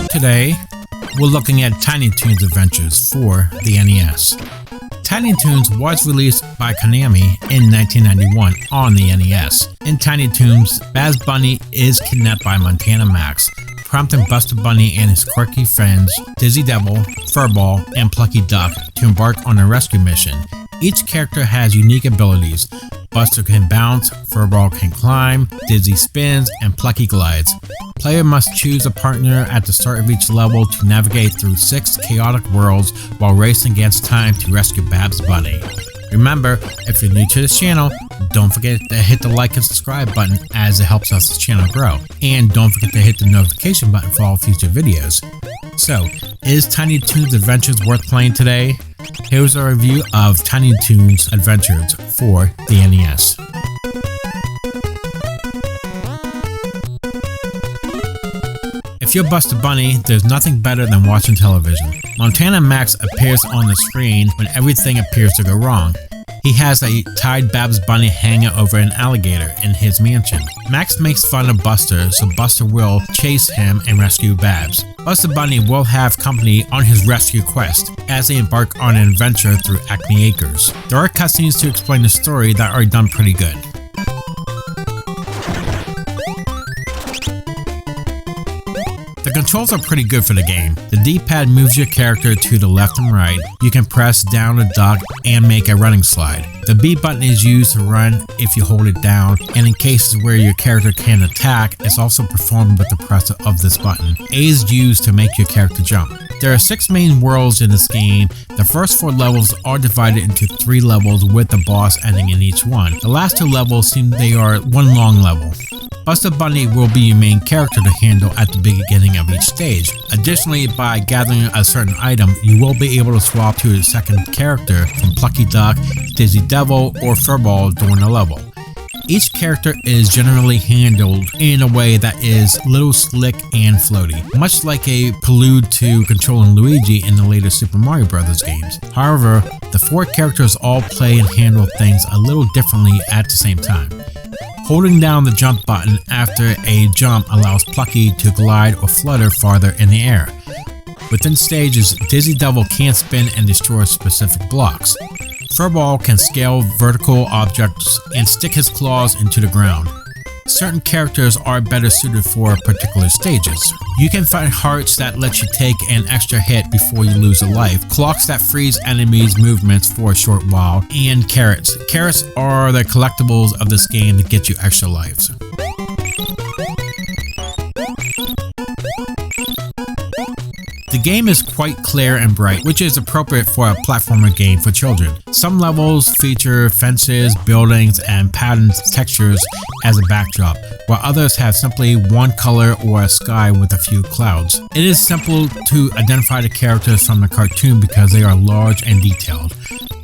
Today, we're looking at Tiny Toons Adventures for the NES. Tiny Toons was released by Konami in 1991 on the NES. In Tiny Toons, Babs Bunny is kidnapped by Montana Max, prompting Buster Bunny and his quirky friends, Dizzy Devil, Furball, and Plucky Duck to embark on a rescue mission. Each character has unique abilities. Buster can bounce, Furball can climb, Dizzy spins, and Plucky glides. Player must choose a partner at the start of each level to navigate through 6 chaotic worlds while racing against time to rescue Babs Bunny. Remember, if you're new to this channel, don't forget to hit the like and subscribe button as it helps us the channel grow. And don't forget to hit the notification button for all future videos. So, is Tiny Toons Adventures worth playing today? Here's a review of Tiny Toons Adventures for the NES. If you're Buster Bunny, there's nothing better than watching television. Montana Max appears on the screen when everything appears to go wrong. He has a tied Babs Bunny hanging over an alligator in his mansion. Max makes fun of Buster, so Buster will chase him and rescue Babs. Buster Bunny will have company on his rescue quest as they embark on an adventure through Acme Acres. There are cutscenes to explain the story that are done pretty good. The controls are pretty good for the game. The D-pad moves your character to the left and right. You can press down to duck and make a running slide. The B button is used to run if you hold it down, and in cases where your character can attack, it's also performed with the press of this button. A is used to make your character jump. There are 6 main worlds in this game. The first 4 levels are divided into 3 levels with the boss ending in each one. The last 2 levels seem they are one long level. Buster Bunny will be your main character to handle at the beginning of each stage. Additionally, by gathering a certain item, you will be able to swap to a second character from Plucky Duck, Dizzy Devil, or Furball during the level. Each character is generally handled in a way that is a little slick and floaty, much like a prelude to controlling Luigi in the later Super Mario Bros. Games. However, the 4 characters all play and handle things a little differently at the same time. Holding down the jump button after a jump allows Plucky to glide or flutter farther in the air. Within stages, Dizzy Devil can spin and destroy specific blocks. Furball can scale vertical objects and stick his claws into the ground. Certain characters are better suited for particular stages. You can find hearts that let you take an extra hit before you lose a life, clocks that freeze enemies' movements for a short while, and carrots. Carrots are the collectibles of this game that get you extra lives. The game is quite clear and bright, which is appropriate for a platformer game for children. Some levels feature fences, buildings, and patterned textures as a backdrop, while others have simply one color or a sky with a few clouds. It is simple to identify the characters from the cartoon because they are large and detailed.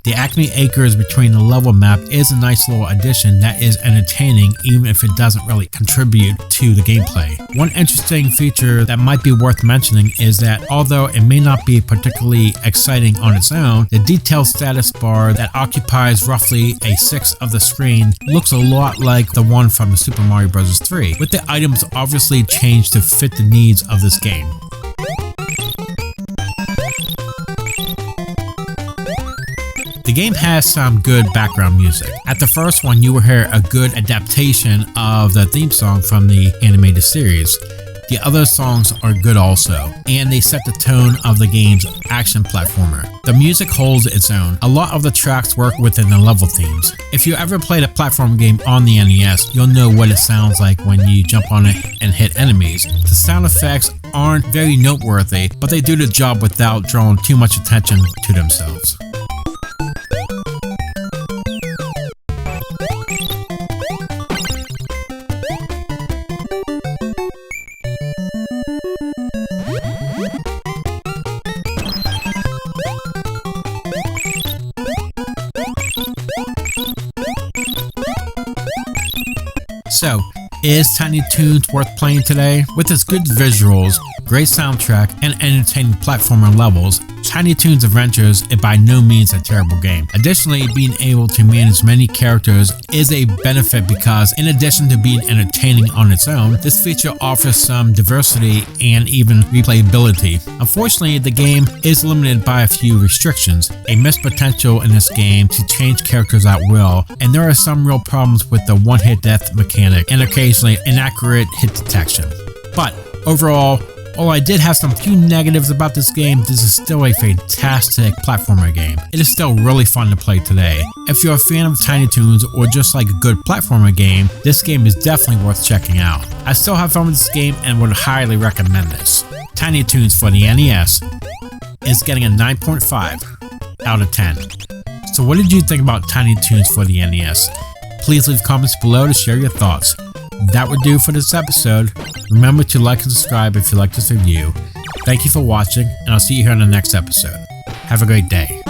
The Acme Acres between the level map is a nice little addition that is entertaining even if it doesn't really contribute to the gameplay. One interesting feature that might be worth mentioning is that although it may not be particularly exciting on its own, the detailed status bar that occupies roughly a 1/6 of the screen looks a lot like the one from the Super Mario Bros. 3, with the items obviously changed to fit the needs of this game. The game has some good background music. At the first one, you will hear a good adaptation of the theme song from the animated series. The other songs are good also, and they set the tone of the game's action platformer. The music holds its own. A lot of the tracks work within the level themes. If you ever played a platform game on the NES, you'll know what it sounds like when you jump on it and hit enemies. The sound effects aren't very noteworthy, but they do the job without drawing too much attention to themselves. So, is Tiny Toons worth playing today? With its good visuals, great soundtrack, and entertaining platformer levels, Tiny Toons Adventures is by no means a terrible game. Additionally, being able to manage many characters is a benefit because in addition to being entertaining on its own, this feature offers some diversity and even replayability. Unfortunately, the game is limited by a few restrictions, a missed potential in this game to change characters at will, and there are some real problems with the one-hit death mechanic and occasionally inaccurate hit detection. But overall, while I did have some few negatives about this game, this is still a fantastic platformer game. It is still really fun to play today. If you're a fan of Tiny Toons or just like a good platformer game, this game is definitely worth checking out. I still have fun with this game and would highly recommend this. Tiny Toons for the NES is getting a 9.5 out of 10. So what did you think about Tiny Toons for the NES? Please leave comments below to share your thoughts. That would do for this episode. Remember to like and subscribe if you like this review. Thank you for watching, and I'll see you here in the next episode. Have a great day.